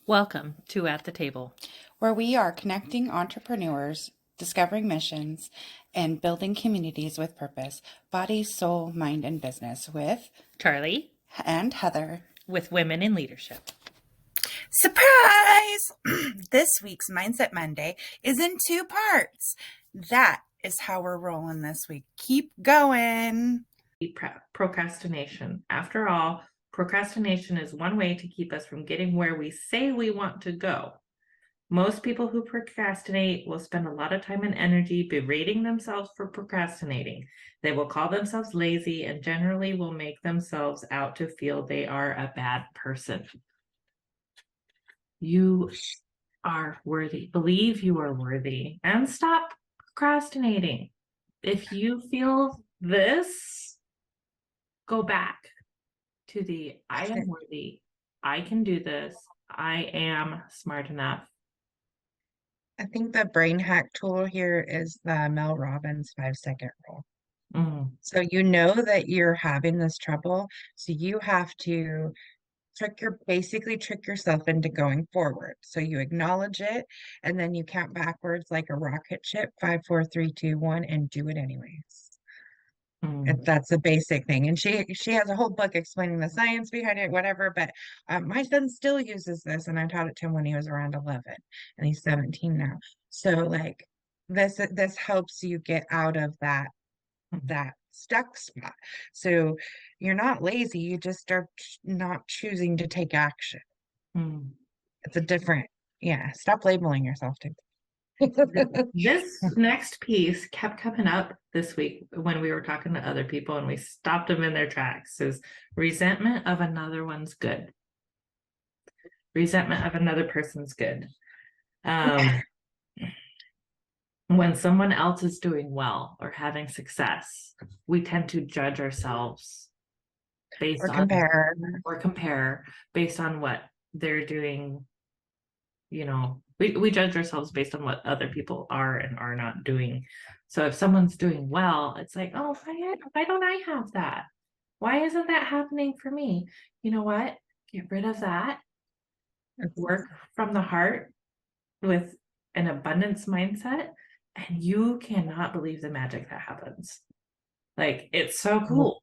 Welcome to At the Table. where we are connecting entrepreneurs, discovering missions, and building communities with purpose, body, soul, mind, and business with Charlie and Heather. with Women in Leadership. Surprise! This week's Mindset Monday is in two parts. That is how we're rolling this week. Keep going. Procrastination. After all, procrastination is one way to keep us from getting where we say we want to go. Most people who procrastinate will spend a lot of time and energy berating themselves for procrastinating. They will call themselves lazy and generally will make themselves out to feel they are a bad person. You are worthy. Believe you are worthy and stop procrastinating. If you feel this, go back to the I am worthy. I can do this. I am smart enough. I think the brain hack tool here is the Mel Robbins 5-second rule. So you know that you're having this trouble, so you have to basically trick yourself into going forward. So you acknowledge it, and then you count backwards like a rocket ship, 5, 4, 3, 2, 1, and do it anyways. And that's a basic thing. And she has a whole book explaining the science behind it, whatever. But my son still uses this, and I taught it to him when he was around 11, and he's 17 now. So like this helps you get out of that stuck spot. So you're not lazy, you just are not choosing to take action. It's a different, stop labeling yourself too. This next piece kept coming up this week when we were talking to other people and we stopped them in their tracks is resentment of another one's good. Resentment of another person's good. When someone else is doing well or having success, we tend to judge ourselves based on compare based on what they're doing. You know, we judge ourselves based on what other people are and are not doing. So if someone's doing well, it's like, oh, why don't I have that? Why isn't that happening for me? You know what? Get rid of that. Work from the heart with an abundance mindset, and you cannot believe the magic that happens. Like, it's so cool.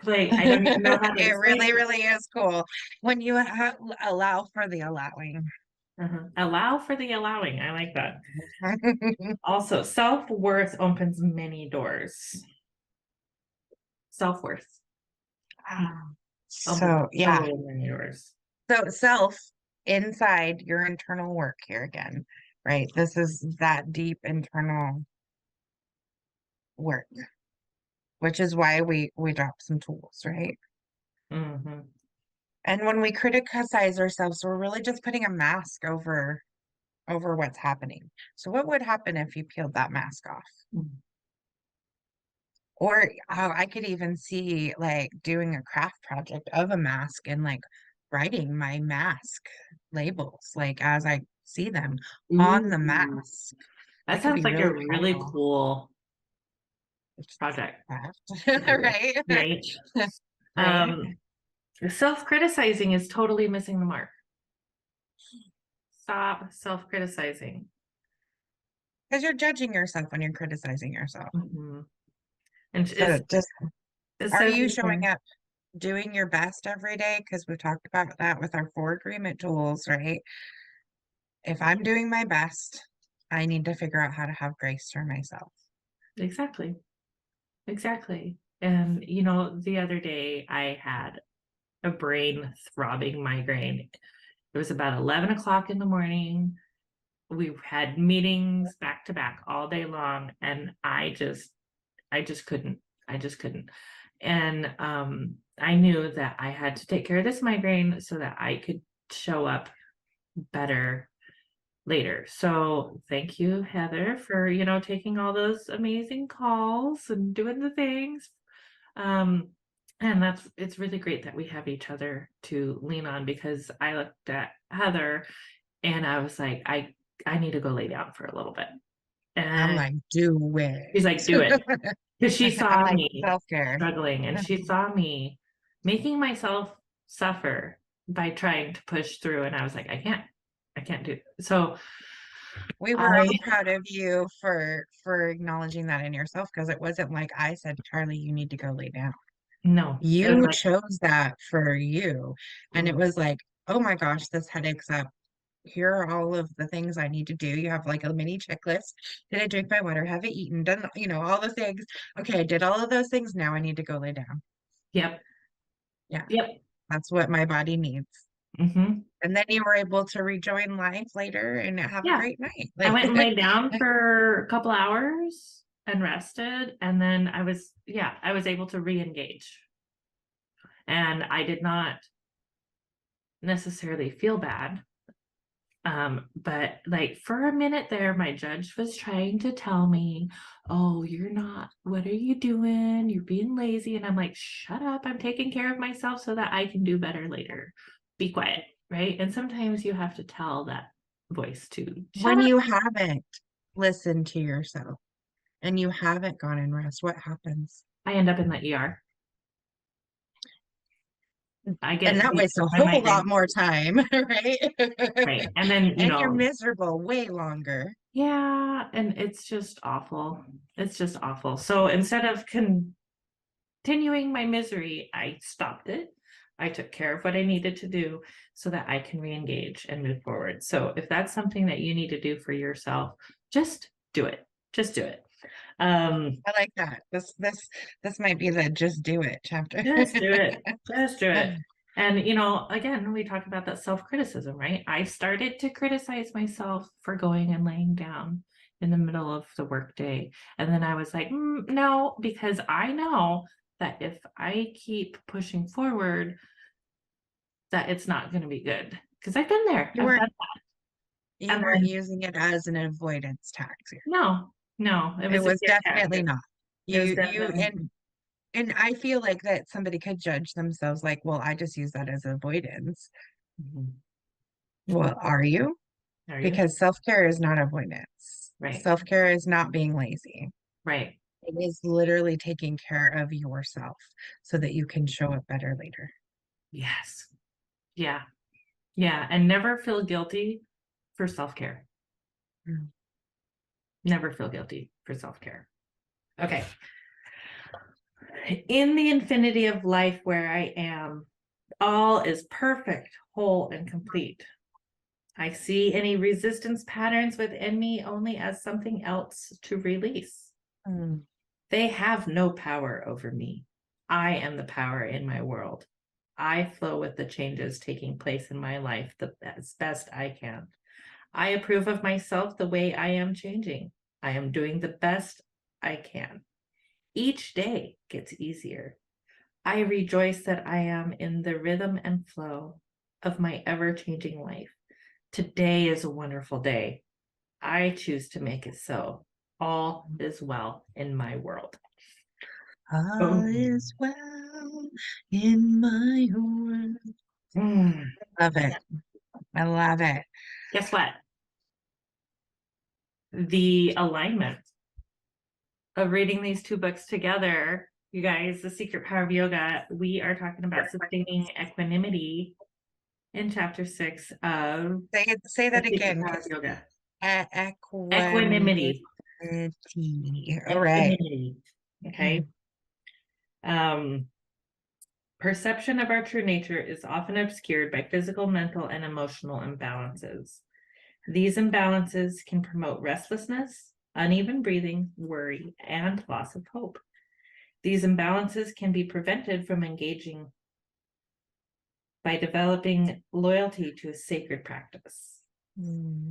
Like, I don't even know how to It really, really is cool when you allow for the allowing. Allow for the allowing. I like that. Also, self-worth opens many doors. Self-worth. So yeah. Many doors. So self inside your internal work here again, right? This is that deep internal work, which is why we drop some tools, right? And when we criticize ourselves, we're really just putting a mask over what's happening. So what would happen if you peeled that mask off? Or I could even see like doing a craft project of a mask and like writing my mask labels, like as I see them on the mask. That sounds like a really cool project. Right? Right. Self-criticizing is totally missing the mark. Stop self-criticizing. Because you're judging yourself when you're criticizing yourself. And so are you showing up doing your best every day? Because we've talked about that with our 4 agreement tools, right? If I'm doing my best, I need to figure out how to have grace for myself. Exactly. And you know, the other day I had a brain throbbing migraine. It was about 11 o'clock in the morning. We had meetings back to back all day long, and I just couldn't. And I knew that I had to take care of this migraine so that I could show up better later. So thank you, Heather, for, you know, taking all those amazing calls and doing the things. And it's really great that we have each other to lean on, because I looked at Heather and I was like, I need to go lay down for a little bit. And I'm like, do it. She's like, do it. Because she saw like, me struggling, and she saw me making myself suffer by trying to push through. And I was like, I can't. can't do it. So we were really proud of you for acknowledging that in yourself, because it wasn't like I said, Charlie, you need to go lay down. no, You chose that for you. And it mm, was like, oh my gosh, this headache's up. Here are all of the things I need to do. You have like a mini checklist. Did I drink my water? Have I eaten? Done, all the things. Okay, I did all of those things. Now I need to go lay down. yep, Yeah, yep. that's what my body needs. Hmm. And then you were able to rejoin life later and have a Yeah. great night. I Like, went and laid down for a couple hours and rested. And then I was able to re-engage. And I did not necessarily feel bad. But like for a minute there, my judge was trying to tell me, oh, what are you doing? You're being lazy. And I'm like, shut up. I'm taking care of myself so that I can do better later. Be quiet. Right. And sometimes you have to tell that voice to shut when up. you haven't listened to yourself and you haven't gone and rest, what happens? I end up in the ER. I And get that wastes a my whole lot migraine. more time, right? Right. And then, And you're miserable way longer. yeah, and it's just awful. It's just awful. So instead of continuing my misery, I stopped it. I took care of what I needed to do so that I can re-engage and move forward. So if that's something that you need to do for yourself, just do it. Just do it. I like that. This might be the just do it chapter. Just do it. Just do it. And, again, we talk about that self-criticism, right? I started to criticize myself for going and laying down in the middle of the workday. And then I was like, no, because I know that if I keep pushing forward, that it's not going to be good. Because I've been there. You I've weren't done that. you And weren't then, using it as an avoidance tactic. no, it It was a was good definitely tactic. not. It was You definitely, and I feel like that somebody could judge themselves like, well, I just use that as avoidance. Mhm. Well, are you? Are you? Because self-care is not avoidance. Right, Self-care is not being lazy. right. It is literally taking care of yourself so that you can show up better later. Yes. Yeah. Yeah. And never feel guilty for self-care. Mm. Never feel guilty for self-care. Okay. In the infinity of life where I am, all is perfect, whole, and complete. I see any resistance patterns within me only as something else to release. Mm. They have no power over me. I am the power in my world. I flow with the changes taking place in my life as best I can. I approve of myself the way I am changing. I am doing the best I can. Each day gets easier. I rejoice that I am in the rhythm and flow of my ever-changing life. Today is a wonderful day. I choose to make it so. All is well in my world. All is well in my world. Love it. I love it. Guess what? The alignment of reading these two books together, you guys, The Secret Power of Yoga, we are talking about sustaining equanimity in chapter 6 of Say that The Secret again. Power of Yoga. Equanimity. Equanimity. All right. Equanimity. Okay. Perception of our true nature is often obscured by physical, mental, and emotional imbalances. These imbalances can promote restlessness, uneven breathing, worry, and loss of hope. These imbalances can be prevented from engaging by developing loyalty to a sacred practice.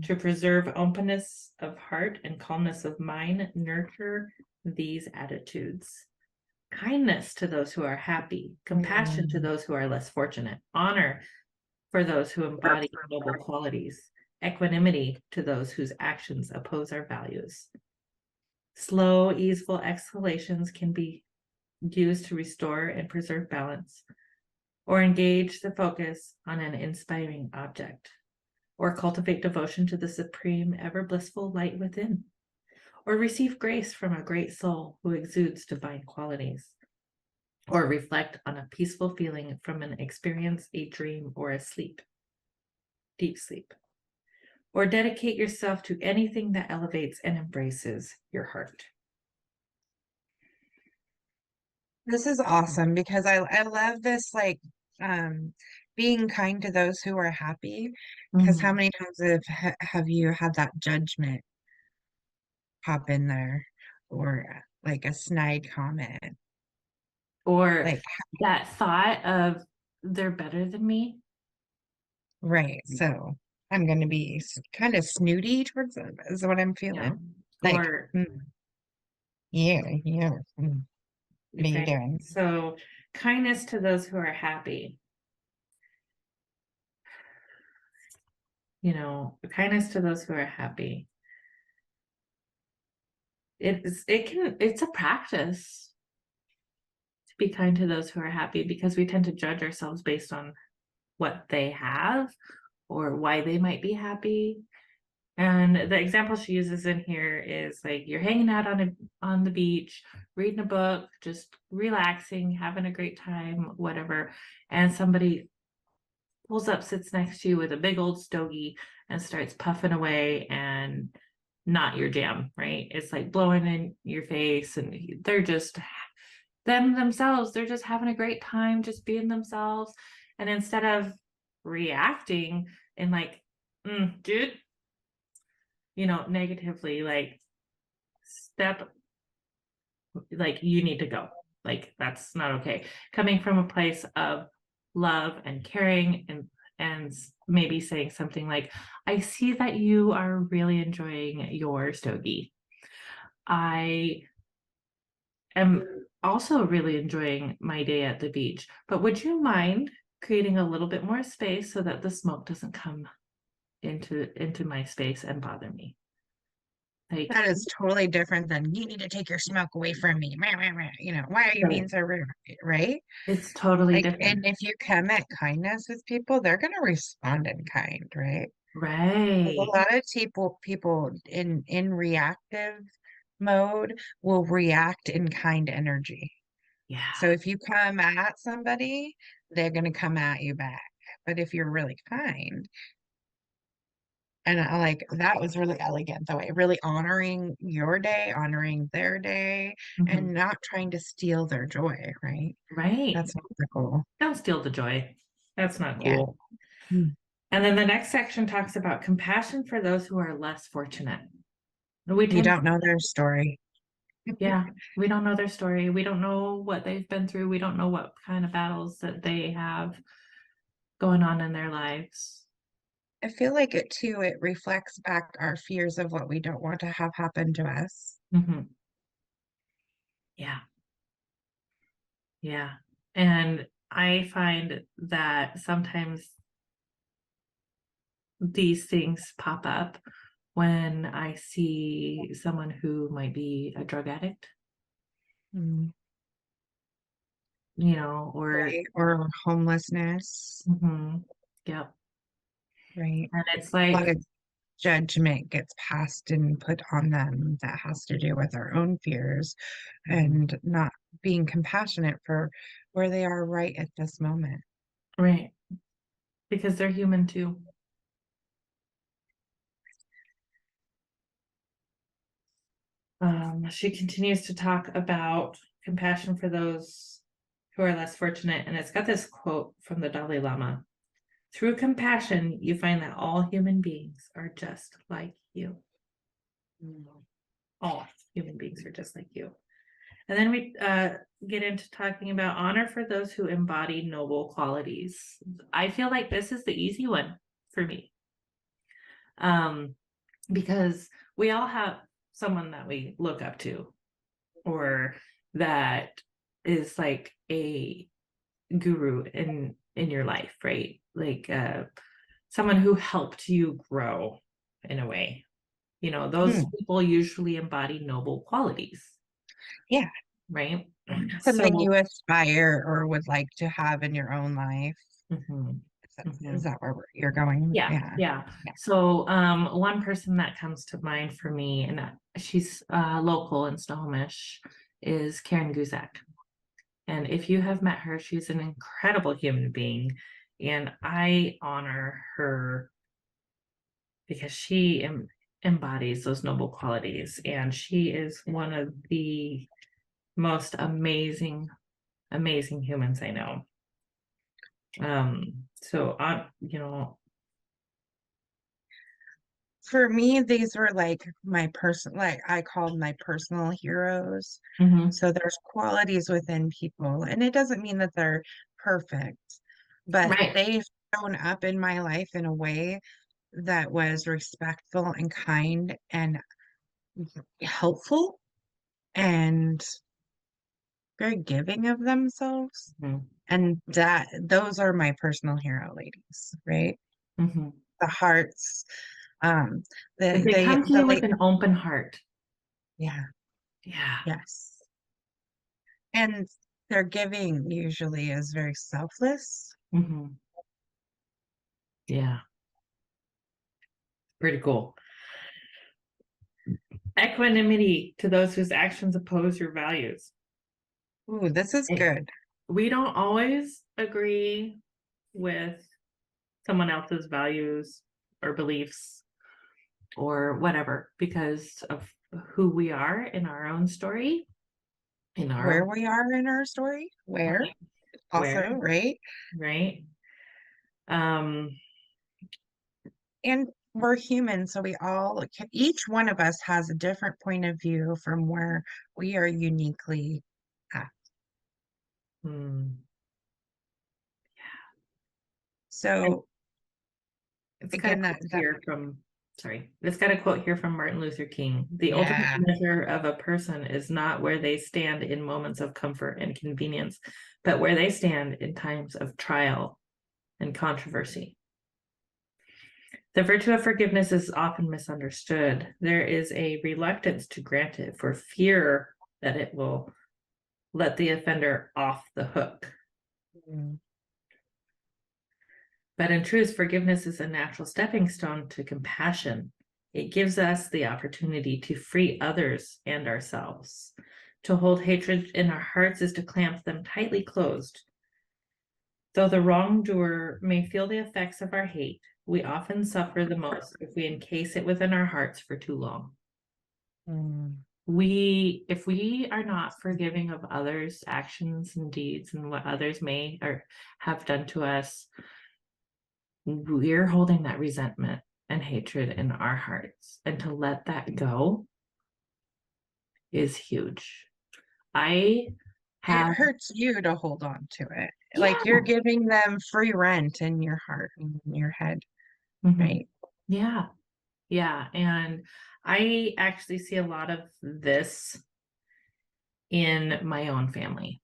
To preserve openness of heart and calmness of mind, nurture these attitudes. Kindness to those who are happy, compassion to those who are less fortunate, honor for those who embody noble qualities, equanimity to those whose actions oppose our values. Slow, easeful exhalations can be used to restore and preserve balance, or engage the focus on an inspiring object, or cultivate devotion to the supreme, ever blissful light within, or receive grace from a great soul who exudes divine qualities, or reflect on a peaceful feeling from an experience, a dream, or a sleep, deep sleep. or dedicate yourself to anything that elevates and embraces your heart. This is awesome because I love this, like, being kind to those who are happy. Because how many times have you had that judgment pop in there, or like a snide comment, Or like, that thought of they're better than me. right? So I'm going to be kind of snooty towards them, is what I'm Yeah. feeling. Like, Or yeah, yeah. What are you okay. doing? So kindness to those who are happy. Kindness to those who are happy. It's a practice to be kind to those who are happy, because we tend to judge ourselves based on what they have or why they might be happy. And the example she uses in here is like you're hanging out on the beach, reading a book, just relaxing, having a great time, whatever, and somebody pulls up, sits next to you with a big old stogie and starts puffing away, and not your jam, right? It's like blowing in your face, and they're just themselves. They're just having a great time, just being themselves. And instead of reacting and like, dude, negatively, like you need to go. Like, that's not okay. Coming from a place of love and caring, and maybe saying something like, I see that you are really enjoying your stogie. I am also really enjoying my day at the beach, but would you mind creating a little bit more space so that the smoke doesn't come into my space and bother me? Like, That is totally different than you need to take your smoke away from me. Meh, meh, meh. Why are you being right. so rude? Right? It's totally Like, different. and if you come at kindness with people, they're gonna respond in kind, right? Because a Right. lot of people in reactive mode will react in kind energy. Yeah. So if you come at somebody, they're gonna come at you back. But if you're really kind, and I like that was really elegant the way, really honoring your day, honoring their day, Mhm. and not trying to steal their joy, right? Right. That's wonderful. Don't steal the joy. That's not Yeah. cool. And then the next section talks about compassion for those who are less fortunate. We You tend don't know their story. Yeah, we don't know their story. We don't know what they've been through. We don't know what kind of battles that they have going on in their lives. I feel like it too, it reflects back our fears of what we don't want to have happen to us. Mhm. Yeah, yeah. And I find that sometimes these things pop up when I see someone who might be a drug addict, Mm, or right. Or homelessness, yep. right? And it's A lot like, of judgment gets passed and put on them that has to do with our own fears mhm, and not being compassionate for where they are right at this moment. right, because they're human too. She continues to talk about compassion for those who are less fortunate, and it's got this quote from the Dalai Lama. Through compassion, you find that all human beings are just like you. All human beings are just like you. And then we get into talking about honor for those who embody noble qualities. I feel like this is the easy one for me, because we all have someone that we look up to, or that is like a guru in your life, right? Like someone who helped you grow in a way. Those Mm, people usually embody noble qualities, yeah. right? Something you So, aspire or would like to have in your own life. mhm, Is mhm. that where you're going? Yeah, Yeah. yeah. Yeah. So, one person that comes to mind for me, and she's local in Snohomish, is Karen Guzak. And if you have met her, she's an incredible human being. And I honor her because she embodies those noble qualities, and she is one of the most amazing humans I know. So you know, for me, these were like like I called my personal heroes. mhm. So there's qualities within people, and it doesn't mean that they're perfect, but Right. they've shown up in my life in a way that was respectful and kind and helpful and very giving of themselves. Mhm. And that those are my personal hero ladies, right? Mhm. The hearts, um, They come to the you with late, an open heart. yeah, Yeah. yes. And their giving usually is very selfless. Mhm. Yeah. Pretty cool. Equanimity to those whose actions oppose your values. Ooh, this is Eh, good. We don't always agree with someone else's values or beliefs or whatever because of who we are in our own story, in our Where own we are in our story, where where, also, right? right? Um, And we're human, so each one of us has a different point of view from where we are uniquely at. hmm. So It's got a again, quote here from, sorry, it's got a quote here from Martin Luther King. The ultimate yeah. measure of a person is not where they stand in moments of comfort and convenience, but where they stand in times of trial and controversy. The virtue of forgiveness is often misunderstood. There is a reluctance to grant it for fear that it will let the offender off the hook. Mm. But in truth, forgiveness is a natural stepping stone to compassion. It gives us the opportunity to free others and ourselves. To hold hatred in our hearts is to clamp them tightly closed. Though the wrongdoer may feel the effects of our hate, we often suffer the most if we encase it within our hearts for too long. Mm. If we are not forgiving of others' actions and deeds and what others may or have done to us, we're holding that resentment and hatred in our hearts, and to let that go is huge. I It have, hurts you to hold on to it. yeah. Like you're giving them free rent in your heart and in your head, Mhm. right? Yeah, yeah, and I actually see a lot of this in my own family.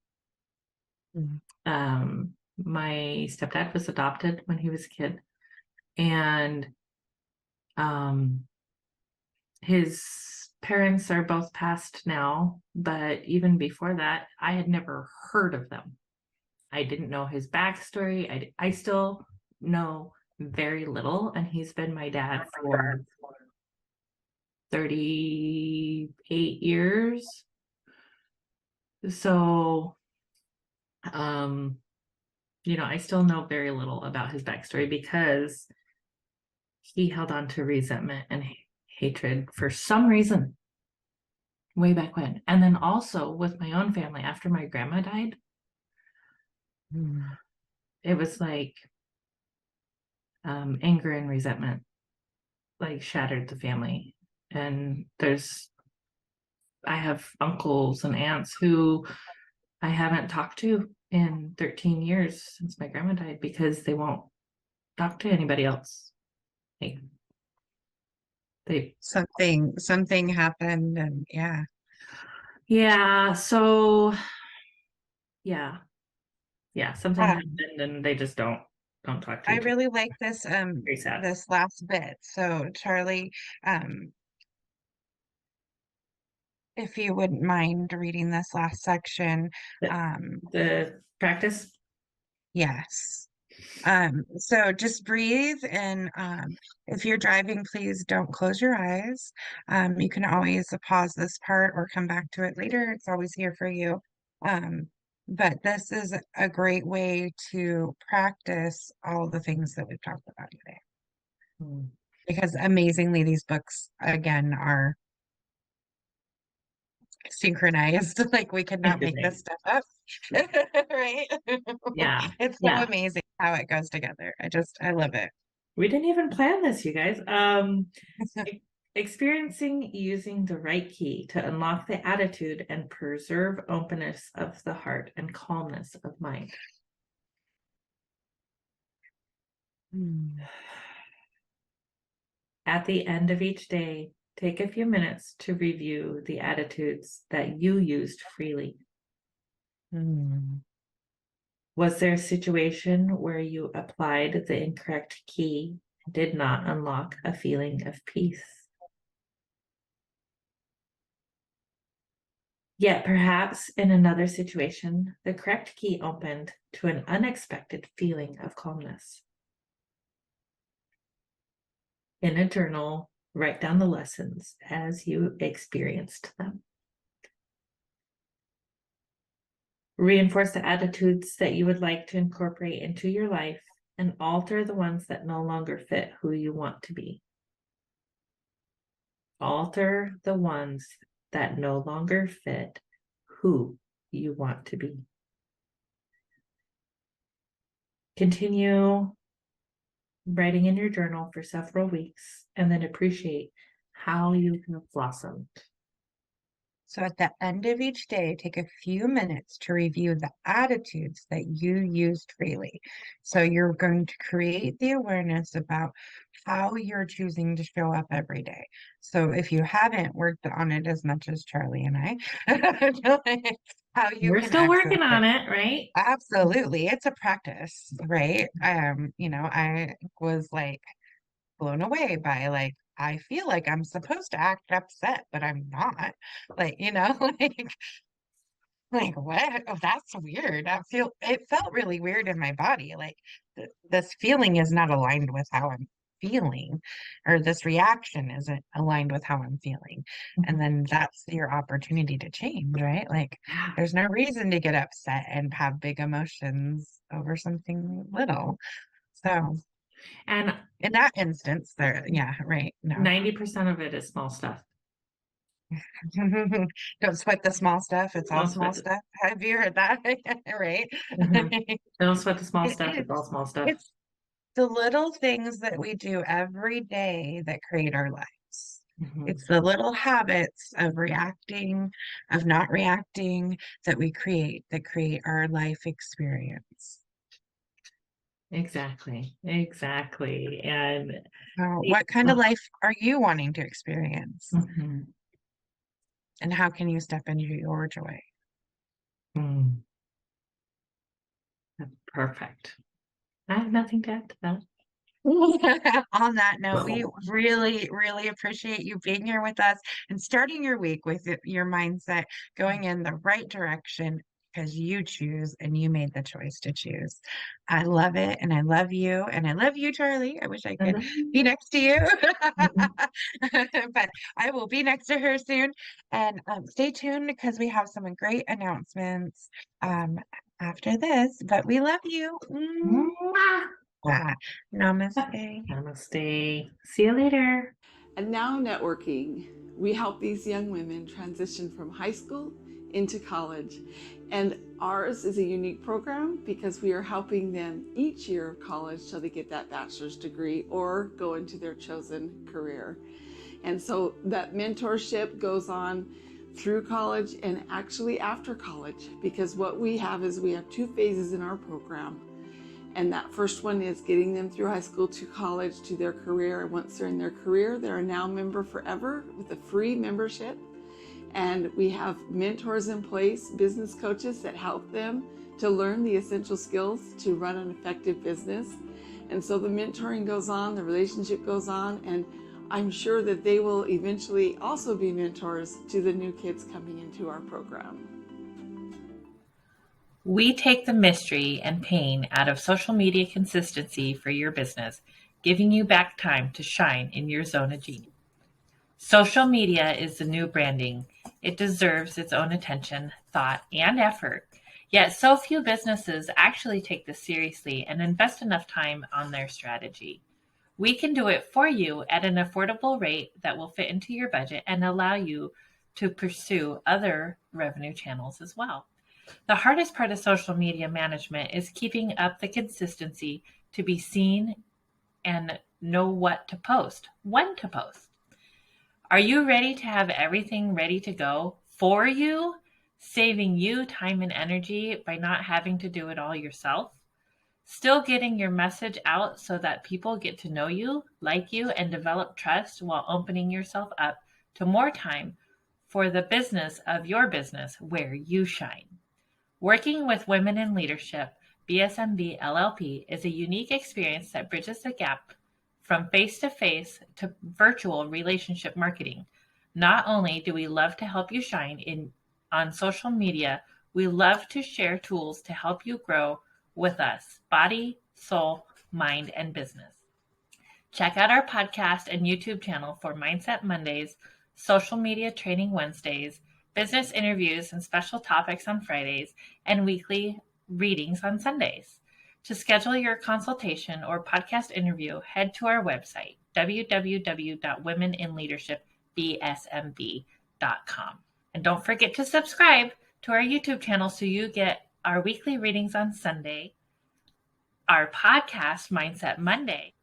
Mm. My stepdad was adopted when he was a kid, and his parents are both passed now, but even before that, I had never heard of them. I didn't know his backstory. I still know very little, and he's been my dad for 38 years. So, I still know very little about his backstory because he held on to resentment and hatred for some reason way back when. And then also with my own family, after my grandma died, Mm. it was like anger and resentment like shattered the family. And I have uncles and aunts who I haven't talked to in 13 years since my grandma died because they won't talk to anybody else. They, they Something happened and yeah, so yeah, something um, happened and they just don't talk to I each other. really like Very sad. this last bit. So Charlie, if you wouldn't mind reading this last section, The, um, the practice. yes. So just breathe and if you're driving, please don't close your eyes. You can always pause this part or come back to it later. It's always here for you. Um, but this is a great way to practice all the things that we've talked about today. Hmm. because amazingly, these books again are synchronized. Like we could not make this stuff up. Right? Yeah. It's so Yeah. amazing how it goes together. I love it. We didn't even plan this, you guys. Experiencing using the right key to unlock the attitude and preserve openness of the heart and calmness of mind. At the end of each day, take a few minutes to review the attitudes that you used freely. Was there a situation where you applied the incorrect key and did not unlock a feeling of peace? Yet perhaps in another situation, the correct key opened to an unexpected feeling of calmness. In a journal, write down the lessons as you experienced them. Reinforce the attitudes that you would like to incorporate into your life and alter the ones that no longer fit who you want to be. Alter the ones that no longer fit who you want to be. Continue writing in your journal for several weeks and then appreciate how you have blossomed. So at the end of each day, take a few minutes to review the attitudes that you used freely. So you're going to create the awareness about how you're choosing to show up every day. So if you haven't worked on it as much as Charlie and I, how you We're can still access working on it. it, right? Absolutely. It's a practice, right? I was like blown away by like I feel like I'm supposed to act upset, but I'm not. Like, like what? Oh, that's weird. It felt really weird in my body. Like this feeling is not aligned with how I'm feeling, or this reaction isn't aligned with how I'm feeling. And then that's your opportunity to change, right? Like there's no reason to get upset and have big emotions over something little. So And in that instance, yeah, right. No. 90% of it is small stuff. Don't sweat the small stuff. It's all Don't small sweat it. stuff. Have you heard that? Right? Don't sweat the small It stuff. It's all is. small stuff. It's the little things that we do every day that create our lives. It's the little habits of reacting, of not reacting that that create our life experience. Exactly. And Now, what kind of life are you wanting to experience? And how can you step into your joy? That's perfect. I have nothing to add to that. On that note, we really, really appreciate you being here with us and starting your week with your mindset going in the right direction because you choose and you made the choice to choose. I love it and I love you and I love you, Charlie. I wish I could be next to you, but I will be next to her soon. And stay tuned because we have some great announcements after this. But we love you. Namaste. Namaste. See you later. And now networking. We help these young women transition from high school into college. And ours is a unique program because we are helping them each year of college till they get that bachelor's degree or go into their chosen career. And so that mentorship goes on through college and actually after college, because what we have is we have 2 phases in our program. And that first one is getting them through high school to college to their career. And once they're in their career, they're now a member forever with a free membership. And we have mentors in place, business coaches that help them to learn the essential skills to run an effective business. And so the mentoring goes on, the relationship goes on, and I'm sure that they will eventually also be mentors to the new kids coming into our program. We take the mystery and pain out of social media consistency for your business, giving you back time to shine in your zone of genius. Social media is the new branding. It deserves its own attention, thought, and effort. Yet so few businesses actually take this seriously and invest enough time on their strategy. We can do it for you at an affordable rate that will fit into your budget and allow you to pursue other revenue channels as well. The hardest part of social media management is keeping up the consistency to be seen and know what to post, when to post. Are you ready to have everything ready to go for you, saving you time and energy by not having to do it all yourself? Still getting your message out so that people get to know you, like you, and develop trust while opening yourself up to more time for the business of your business where you shine. Working with Women in Leadership, BSMB LLP, is a unique experience that bridges the gap from face-to-face to virtual relationship marketing. Not only do we love to help you shine on social media, we love to share tools to help you grow with us, body, soul, mind, and business. Check out our podcast and YouTube channel for Mindset Mondays, Social Media Training Wednesdays, business interviews and special topics on Fridays, and weekly readings on Sundays. To schedule your consultation or podcast interview, head to our website, www.womeninleadershipbsmb.com. And don't forget to subscribe to our YouTube channel so you get our weekly readings on Sunday, our podcast, Mindset Monday,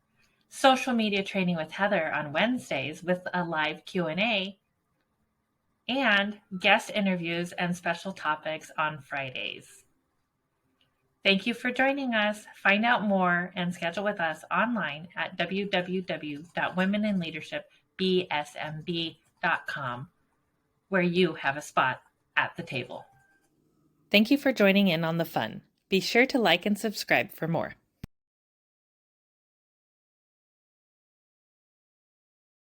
social media training with Heather on Wednesdays with a live Q&A, and guest interviews and special topics on Fridays. Thank you for joining us. Find out more and schedule with us online at www.womeninleadershipbsmb.com, where you have a spot at the table. Thank you for joining in on the fun. Be sure to like and subscribe for more.